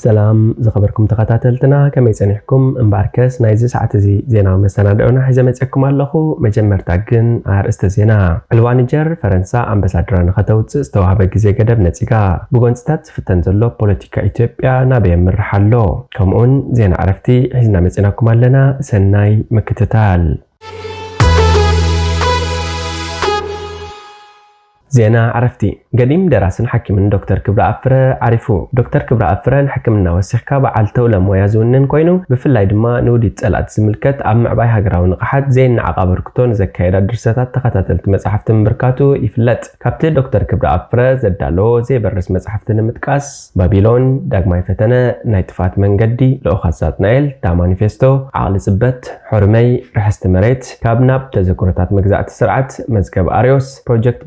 سلام زخبركم تخاتلتنا كما يصنحكم امباركس نايزي ساعت زي زينا مستندعونا حيزة متسكم اللخو مجمر تاقن عرست زينا الوانجر فرنسا امبسادران خطوت استوهابا جزي قدب نتيقا بغنستات فتنزلو بوليتيكا إثيوبيا نابي مرحلو كمون زينا عرفتي حيزنا متسنكم لنا سناي مكتتال زينا عرفتي قديم دراسن حكيمن دكتور كبرى أفرا عرفو دكتور كبرى أفرا حكمنا وسخكا بعالتو لما يزونن كوينو بفلاي دما نودي تسألات سملكت أم معباي هاقراو نقحات زين عقابر كتون زكايرا درساتات تخطاتلت مصحفتن بركاتو يفلت كابتل دكتور كبرى أفرا زدالو زي برس مصحفتن متكاس بابيلون داقماي فتنة نايتفات منقدي لأخصات نايل تا مانيفستو عقل زبت حرمي رحست مريت كابناب تذكرتات مجزات السرعات مزكب أريوس بروجكت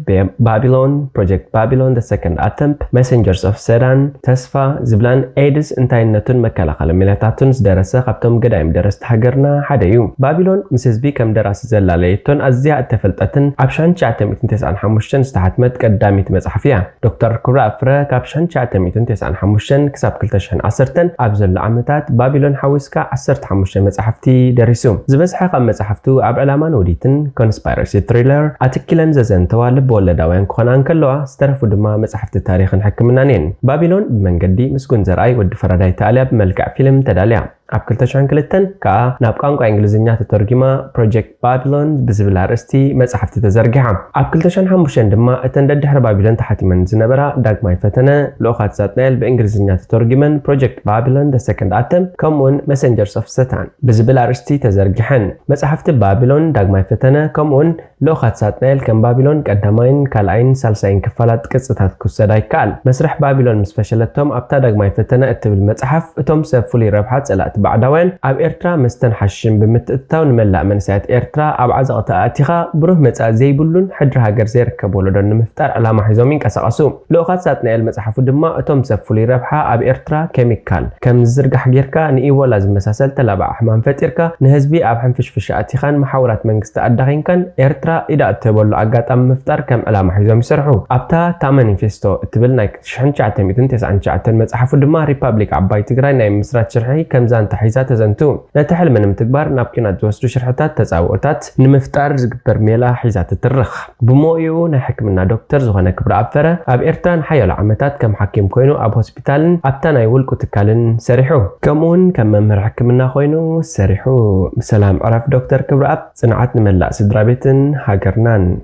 Project Babylon, the second attempt, Messengers of Sedan, Tesfa, Ziblan, Aedis, انتاينتون مكالقل ملاتاتون درسة قبتم قدايم درست حقرنا حديو. بابلون مسز بي كم دراسة زلاليتون أزياء التفلتاتن عبشان شعتم 295 استحتمت قدامي تمزحفيا. دكتور كبرى أفرا كابشان شعتم 295 كساب كلتشان عصرتن عبزل عمتات بابلون حوسكا عصرت حموشن مزحفتي درسوم. زبزحة قم مزحفتو عب علامان وديتن conspiracy thriller أتكلن ززن توالب ولا داوين كونان كلوا استرفوا دما مصحفة التاريخ نحكمنا نين بابلون بمنقدي مسكون زرعي ود فرداي تاليا بملكع فيلم تداليا أبكل تشانكلتن كا نابقانقو إنجليزية تترجمة Project Babylon بزبل هرستي مصحفة تزرجحة أبكل تشان حموشن دما اتندد دحر بابلون تحتي من زنبرا داك ماي فتنة لوخات ساتنال بإنجليزية تترجمة Project Babylon the second attempt كمون Messengers of Satan بزبل هرستي تزرجحن مصحفة بابلون داك ماي فتنة كمون لوخات ساتنال كم بابلون قدامين كالعين سالسين كفالات قصتات كسداي كال مسرح بابلون مسفشلتهم أبتا داك ماي فتنة اتبل مصحف اتم سفولي ربحات سلات بعدوين أب إيرترا مستنحشين بمتقطعو نملأ منسات إيرترا أب عزقة آتيخا بروح متسا زي بلون حدرها جرزير كبولو دون مفتار علامة حيزومين كساقسو لوقات ساتنا المسحفو دما اتم سفولي ربحا أب إيرترا كيميكال كم زرقح جيركا نئيوه لازم مساسل تلابع أحمام فتيركا نهزبي أب حنفش آتيخان محاورات منقست أدغين كان إيرترا إذا اتبولو أقات أم مفتار كم علامة حيزوم يسرحو أبتا تامن فيستو اتبل نايك شحنشعتن 299 مسحفو دما ريبابليك عباي تقراي نايم مسرات شرحي كم زان تحيزات تزنتو نتحل من متكبر نابكينات توسدو شرحتات تزاوتات نمفتار زغبر ميلا حيزات الترخ بمويو نحكمنا دكتور زغنا كبر عفره اب ايرتان حيال عمتات كم حكيم كوينو اب هوسبيتالن ابتا ناي ولكو تكالن سريحو كمون كم ممر حكمنا خوينو سريحو سلام عرف دكتور كبر اب صنعات نملا سدرا بيتن هاجرنان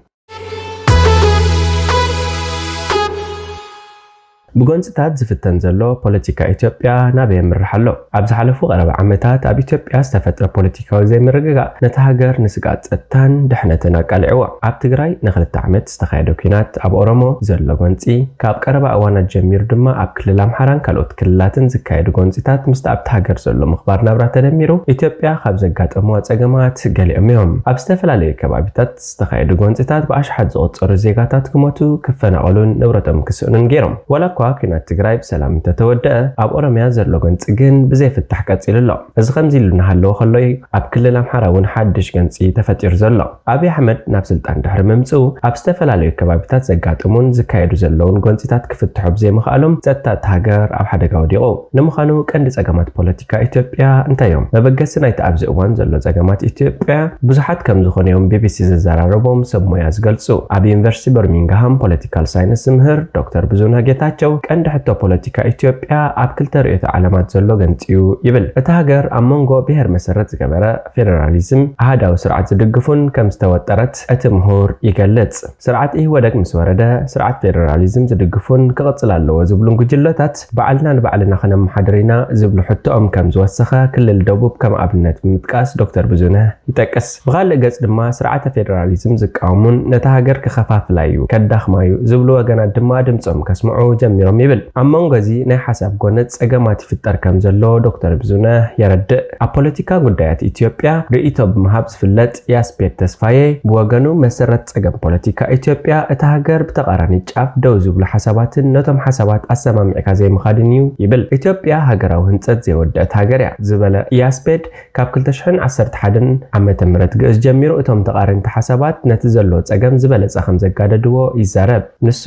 بغنصتات زفتن زلو بوليتيكا إثيوبيا نابي مرحلو أبز حلفو غرب عمتات أب إثيوبيا استفتر بوليتيكا زي مرققا نتهاجر نسقات ستان دحنتنا قالعوا أب تقراي نخلت عمت استخايدو كينات أب أورمو زلو غنصي كاب قربا أوانا جمير دما أب كل لامحران كالوت كلاتن زكايدو غنصتات مست أب تهاجر زلو مخبار نبرا تدميرو إثيوبيا خاب زقات أموات أقامات قالي أميهم أب استفلالي كبابتات استخايدو غنصتات بأشحاد زغط رزيقاتات كموتو كفنا قولون نورتم كسؤنن غيرم ولا كينات تقراي بسلام تتودأ أب أورميا زلو غنصقن بزي فتح قصيل الله إذ خمزي لنا هلو خلوي أب كل لامحرا ون حدش غنصي تفتير زلو أبي أحمد ناب سلطان دحر ممصو أب استفلالي كبابتات زقاطمون زكايدو زلون غنصتات كفتحو بزي مخالم زتات هاجر أب حدقا وديقو نمخانو قند زقامات بوليتيكا إثيوبيا انتايوم ببقس نايت أب زقوان زلو زقامات إثيوبيا بزحات كم زخون يوم بي بي سي ززاراربوم سبمويا زقلصو أب يونيفرسيتي برمنغهام بوليتيكال ساينس مهر دكتور بزونها ጌታቸው ቀንድ ሕቶ ፖለቲካ ኢትዮጵያ ኣብ ክልተ ርእዮተ ዓለማት ዘሎ ገንፂዩ ይብል እቲ ሃገር ኣብ መንጎ ብሄር መሰረት ዝገበረ ፌደራሊዝም ኣሃዳዊ ስርዓት ዝድግፉን ከም ዝተወጠረት እቲ ምሁር ይገልጽ ስርዓት ኢህወደግ ምስ ወረደ ስርዓት ፌደራሊዝም ዝድግፉን ክቕጽል ኣለዎ ዝብሉን ጉጅለታት በዓልና ንባዕልና ከነመሓድሪና ዝብሉ ሕቶኦም ከም ዝወሰኸ ክልል ደቡብ ከም ኣብነት ብምጥቃስ ዶክተር ብዙነህ ይጠቅስ ብኻልእ ገጽ ድማ ስርዓተ ፌደራሊዝም ዝቃወሙን ነቲ ሃገር ክኸፋፍላዩ ከዳኽማዩ ዝብሉ ወገናት ድማ ድምጾም ከስምዑ ጀሚሮም ይብል አመንገዚ ናይ ሐሳብ ጎነት ጸገማት ይፍጠር ከም ዘሎ ዶክተር ብዙነህ የረድእ ኣብ ፖለቲካ ጉዳያት ኢትዮጵያ ርእይቶ ብምሃብ ዝፍለጥ ያስፔት ተስፋዬ ብወገኑ መሰረት ጸገም ፖለቲካ ኢትዮጵያ እቲ ሃገር ብተቃራኒ ጫፍ ደው ዝብሉ ሓሳባትን ነቶም ሓሳባት ኣሰማምዒካ ዘይምኻድን እዩ ይብል ኢትዮጵያ ሃገራዊ ህንጸት ዘይወደት ሃገር እያ ዝበለ ያስፔት ካብ 2011 ዓመተ ምህረት ግእዝ ጀሚሩ እቶም ተቃረንቲ ሓሳባት ነቲ ዘሎ ጸገም ዝበለጸ ከም ዘጋደድዎ ይዛረብ ንሱ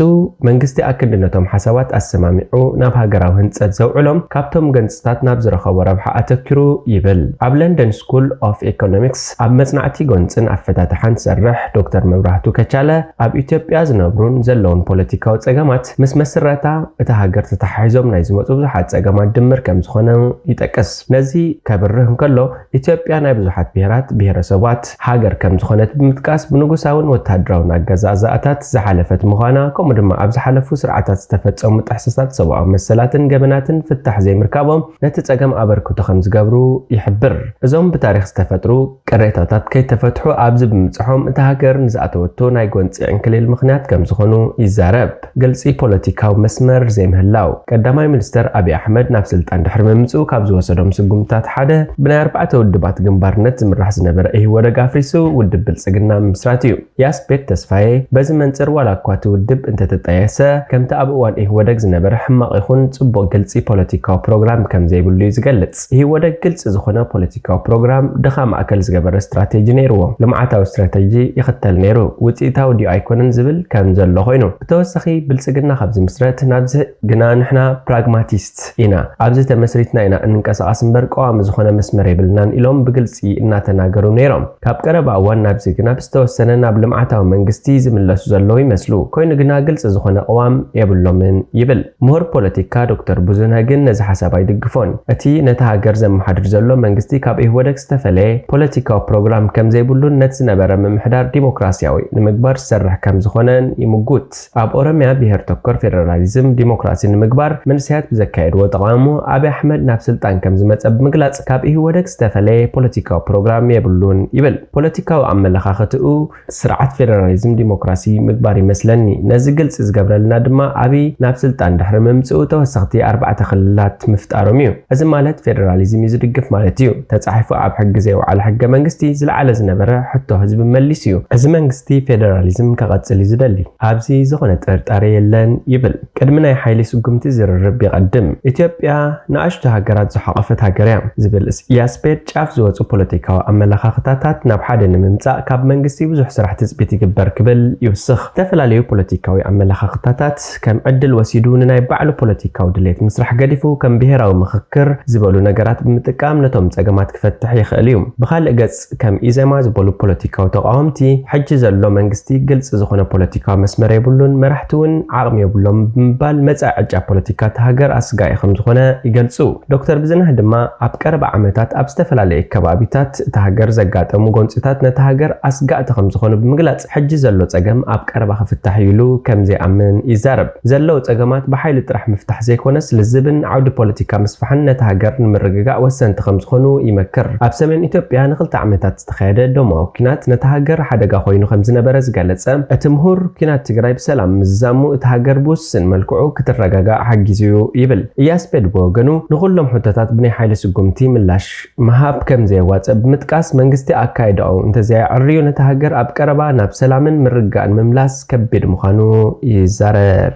መንግስቲ ኣክንድነቶም ሓሳባት ብሄረሰባት ኣሰማሚዑ ናብ ሃገራዊ ህንጸት ዘውዕሎም ካብቶም ገንጽታት ናብ ዝረኸቦ ረብሓ ኣተኪሩ ይብል። ኣብ ለንደን ስኩል ኦፍ ኢኮኖሚክስ ኣብ መጽናዕቲ ጎንጽን ኣፈታትሓን ዝሰርሕ ዶክተር መብራህቱ ከቻለ ኣብ ኢትዮጵያ ዝነብሩን ዘለውን ፖለቲካዊ ጸገማት ምስ መስረታ እታ ሃገር ተተሓሒዞም ናይ ዝመጹ ብዙሓት ጸገማት ድምር ከም ዝኾነ ይጠቅስ። ነዚ ከብርህ እንከሎ ኢትዮጵያ ናይ ብዙሓት ብሄራት ብሄረሰባት ሃገር ከም ዝኾነት ብምጥቃስ ብንጉሳውን ወተሃደራውን ኣገዛዛእታት ዝሓለፈት ምዃና ከምኡ ድማ ኣብ ዝሓለፉ ስርዓታት ዝተፈጸሙ ጥሕስታት ሰብኣዊ መሰላትን ገበናትን ፍታሕ ዘይምርካቦም ነቲ ጸገም ኣበርክቶ ከም ዝገብሩ ይሕብር። እዞም ብታሪኽ ዝተፈጥሩ ቅሬታታት ከይተፈትሑ ኣብዚ ብምጽሖም እታ ሃገር ንዝኣተወቶ ናይ ጎንፂ ዕንክሊል ምኽንያት ከም ዝኾኑ ይዛረብ። ግልፂ ፖለቲካዊ መስመር ዘይምህላው ቀዳማይ ሚኒስተር አብይ አሕመድ ናብ ስልጣን ድሕሪ ምምጽኡ ካብ ዝወሰዶም ስጉምታት ሓደ ብናይ 4 ውድባት ግንባርነት ዝምራሕ ዝነበረ ኢህወደግ ኣፍሪሱ ውድብ ብልጽግና ምስራት እዩ። ያስፔት ተስፋዬ በዚ መንጽር ዋላ እኳ እቲ ውድብ እንተተጠየሰ ከምቲ ኣብ እዋን ኢህወደግ ዝነበረ ሕማቕ ይኹን ጽቡቕ ግልፂ ፖለቲካዊ ፕሮግራም ከም ዘይብሉ እዩ ዝገልጽ። ኢህወደግ ግልፂ ዝኾነ ፖለቲካዊ ፕሮግራም ድኻ ማእከል ዝገበረ ስትራቴጂ ነይርዎ። ልምዓታዊ ስትራቴጂ ይኽተል ነይሩ። ውጽኢታዊ ድዩ ኣይኮነን ዝብል ከም ዘሎ ኮይኑ ብተወሳኺ ብልጽግና ካብ ዝምስረት ናብዚ ግና ንሕና ፕራግማቲስት ኢና ኣብዚ ተመስሪትና ኢና እንንቀሳቐስ እምበር ቀዋሚ ዝኾነ መስመር የብልናን ኢሎም ብግልፂ እናተናገሩ ነይሮም። ካብ ቀረባ እዋን ናብዚ ግና ብዝተወሰነ ናብ ልምዓታዊ መንግስቲ ዝምለሱ ዘለዉ ይመስሉ ኮይኑ ግና ግልፂ ዝኾነ ቀዋም የብሎምን ይብል። ምሁር ፖለቲካ ዶክተር ብዙነህ ግን ነዚ ሓሳብ ኣይድግፎን። እቲ ነቲ ሃገር ዘመሓድር ዘሎ መንግስቲ ካብ ኢህወደግ ዝተፈለየ ፖለቲካዊ ፕሮግራም ከም ዘይብሉን ነቲ ዝነበረ ምምሕዳር ዲሞክራሲያዊ ንምግባር ዝሰርሕ ከም ዝኾነን ይምጉት። ኣብ ኦሮሚያ ብሄር ተኮር ፌደራሊዝም ዲሞክራሲ ንምግባር መንስያት ብዘካየድዎ ተቃውሞ አብይ አሕመድ ናብ ስልጣን ከም ዝመጸ ብምግላጽ ካብ ኢህወደግ ዝተፈለየ ፖለቲካዊ ፕሮግራም የብሉን ይብል። ፖለቲካዊ ኣመለኻኽትኡ ስርዓት ፌደራሊዝም ዲሞክራሲ ምግባር ይመስለኒ። ነዚ ግልጽ ዝገብረልና ድማ አብይ ናብ ስልጣን ድሕሪ ምምጽኡ ተወሰኽቲ 4 ክልላት ምፍጣሮም እዩ። እዚ ማለት ፌደራሊዝም እዩ ዝድግፍ ማለት እዩ። ተጻሒፉ ኣብ ሕጊ ዘይወዓለ ሕገ መንግስቲ ዝለዓለ ዝነበረ ሕቶ ህዝቢ መሊስ እዩ። እዚ መንግስቲ ፌደራሊዝም ከቐጽል እዩ ዝደሊ። ኣብዚ ዝኾነ ጥርጣሬ የለን ይብል። ቅድሚ ናይ ሓይሊ ስጉምቲ ዝርርብ ይቐድም። ኢትዮጵያ ንኣሽቱ ሃገራት ዝሓቐፈት ሃገር እያ ዝብል ያስፔድ ጫፍ ዝወፁ ፖለቲካዊ ኣመለኻኽታታት ናብ ሓደ ንምምጻእ ካብ መንግስቲ ብዙሕ ስራሕ ትጽቢት ይግበር ክብል ይውስኽ። ዝተፈላለዩ ፖለቲካዊ ኣመለኻኽታታት ከም ዕድል ወሲዱ ንናይ ባዕሉ ፖለቲካዊ ድሌት ምስራሕ ገዲፉ ከም ብሄራዊ ምክክር ዝበሉ ነገራት ብምጥቃም ነቶም ጸገማት ክፈትሕ ይኽእል እዩ። ብኻልእ ገጽ ከም ኢዜማ ዝበሉ ፖለቲካዊ ተቃወምቲ ሕጂ ዘሎ መንግስቲ ግልጽ ዝኾነ ፖለቲካዊ መስመር የብሉን መራሕቲ እውን ዓቕሚ የብሎም ብምባል መጻኢ ዕጫ ፖለቲካ ሃገር ኣስጋኢ ከም ዝኾነ ይገልጹ። ዶክተር ብዙነህ ድማ ኣብ ቀረባ ዓመታት ኣብ ዝተፈላለዩ ከባቢታት እታ ሃገር ዘጋጠሙ ጎንፅታት ነታ ሃገር ኣስጋእቲ ከም ዝኾኑ ብምግላጽ ሕጂ ዘሎ ጸገም ኣብ ቀረባ ክፍታሕ ኢሉ ከም ዘይኣምን ይዛረብ። ዘለዉ ጸገማት ብሓይሊ ጥራሕ ምፍታሕ ዘይኮነስ ልዝብን ዓውዲ ፖለቲካ ምስፋሕን ነታ ሃገር ንምርግጋእ ወሰንቲ ከም ዝኾኑ ይመክር። ኣብ ሰሜን ኢትዮጵያ ንኽልተ ዓመታት ዝተኻየደ ደማዊ ኩናት ነታ ሃገር ሓደጋ ኮይኑ ከም ዝነበረ ዝገለጸ እቲ ምሁር ኩናት ትግራይ ብሰላም ምዛሙ እታ ሃገር ብውስን መልክዑ ክትረጋጋእ ሓጊዙ ይብል። ያስፔድ ብወገኑ ንኹሎም ሕቶታት ብናይ ሓይሊ ስጉምቲ ምላሽ መሃብ ከም ዘይዋፅእ ብምጥቃስ መንግስቲ ኣካይድኡ እንተዘይዕርዩ ነታ ሃገር ኣብ ቀረባ ናብ ሰላምን ምርጋእን ምምላስ ከቢድ ምዃኑ ይዛረብ።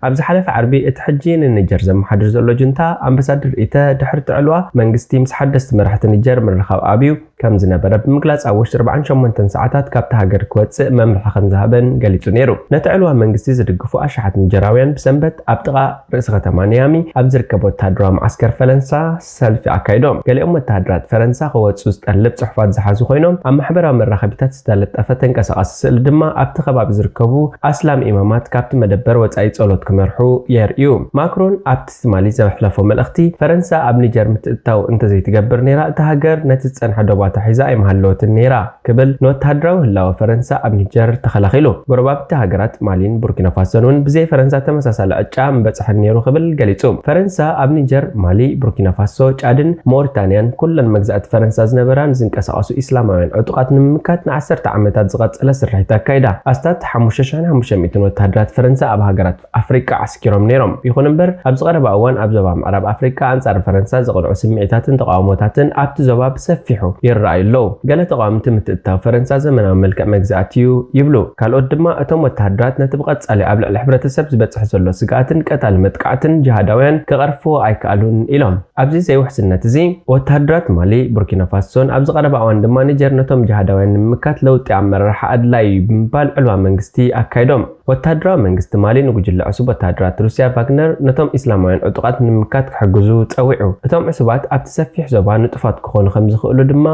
ኣብዚ ሓለፈ ዓርቢ እቲ ሕጂ ንኒጀር ዘመሓድር ዘሎ ጁንታ ኣምባሳደር ኢተ ድሕሪ ትዕልዋ መንግስቲ ምስ ሓደስቲ መራሕቲ ኒጀር ምርኻብ ኣብዩ ከም ዝነበረ ብምግላጽ ኣብ ውሽጢ 48 ሰዓታት ካብቲ ሃገር ክወፅእ መምርሒ ከም ዝሃበን ገሊጹ ነይሩ። ነቲ ዕልዋ መንግስቲ ዝድግፉ ኣሽሓት ኒጀራውያን ብሰንበት ኣብ ጥቓ ርእሲ ከተማ ኒያሚ ኣብ ዝርከብ ወተሃደራዊ ማዓስከር ፈረንሳ ሰልፊ ኣካይዶም። ገሊኦም ወተሃደራት ፈረንሳ ክወፁ ዝጠልብ ጽሑፋት ዝሓዙ ኮይኖም ኣብ ማሕበራዊ መራኸቢታት ዝተለጠፈ ተንቀሳቓሲ ስእሊ ድማ ኣብቲ ከባቢ ዝርከቡ ኣስላም ኢማማት ካብቲ መደበር ወጻኢ ጸሎት ክመርሑ የርእዩ። ማክሮን ኣብቲ ትማሊ ዘሕለፎ መልእኽቲ ፈረንሳ ኣብ ኒጀር ምትእታው እንተዘይትገብር ነይራ እታ ሃገር ነቲ ዝጸንሐ ዶባታ ሒዛ ኣይመሃለወትን ነይራ ክብል ንወተሃደራዊ ህላወ ፈረንሳ ኣብ ኒጀር ተኸላኺሉ። ጎረባብቲ ሃገራት ማሊን ቡርኪና ፋሶን እውን ብዘይ ፈረንሳ ተመሳሳሊ ዕጫ ምበጽሐን ነይሩ ክብል ገሊጹ። ፈረንሳ ኣብ ኒጀር፣ ማሊ፣ ቡርኪና ፋሶ፣ ጫድን ሞሪታንያን ኩለን መግዛእቲ ፈረንሳ ዝነበራን ዝንቀሳቐሱ ኢስላማውያን ዕጡቓት ንምምካት ን10 ዓመታት ዝቐጸለ ስርሒት ኣካይዳ። ኣስታት 5500 ወተሃደራት ፈረንሳ ኣብ ሃገራት ኣፍሪቃ ኣፍሪቃ ዓስኪሮም ነይሮም ይኹን እምበር ኣብ ዝቐረበ እዋን ኣብ ዞባ ምዕራብ ኣፍሪቃ ኣንጻር ፈረንሳ ዝቕልዑ ስምዒታትን ተቃውሞታትን ኣብቲ ዞባ ብሰፊሑ ይረኣዩ ኣለዉ ገለ ተቃውምቲ ምትእትታው ፈረንሳ ዘመናዊ መልክዕ መግዛእቲ እዩ ይብሉ ካልኦት ድማ እቶም ወተሃደራት ነቲ ብቐጻሊ ኣብ ልዕሊ ሕብረተሰብ ዝበጽሕ ዘሎ ስጋኣትን ቀታሊ መጥቃዕትን ጅሃዳውያን ክቐርፍዎ ኣይከኣሉን ኢሎም ኣብዚ ዘይውሕስነት እዚ ወተሃደራት ማሊ ቡርኪና ፋሶን ኣብ ዝቐረበ እዋን ድማ ኒጀር ነቶም ጅሃዳውያን ንምምካት ለውጢ ኣመራርሓ ኣድላይ ብምባል ዕልዋ መንግስቲ ኣካይዶም ወተሃደራዊ መንግስቲ ማሊ ንጉጅለ ዕሱብ ወተሃደራት ሩስያ ቫግነር ነቶም ኢስላማውያን ዕጡቃት ንምምካት ክሕግዙ ፀዊዑ እቶም ዕሱባት ኣብቲ ሰፊሕ ዞባ ንጡፋት ክኾኑ ከም ዝኽእሉ ድማ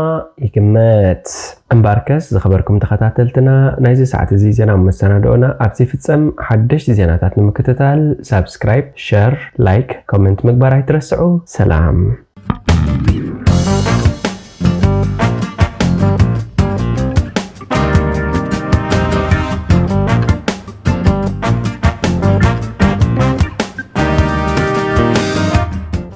ይግመት እምባርከስ ዝኸበርኩም ተኸታተልትና ናይዚ ሰዓት እዚ ዜና መሰናዶና ኣብዚ ፍጸም ሓደሽቲ ዜናታት ንምክትታል ሳብስክራይብ ሼር ላይክ ኮሜንት ምግባር ኣይትረስዑ ሰላም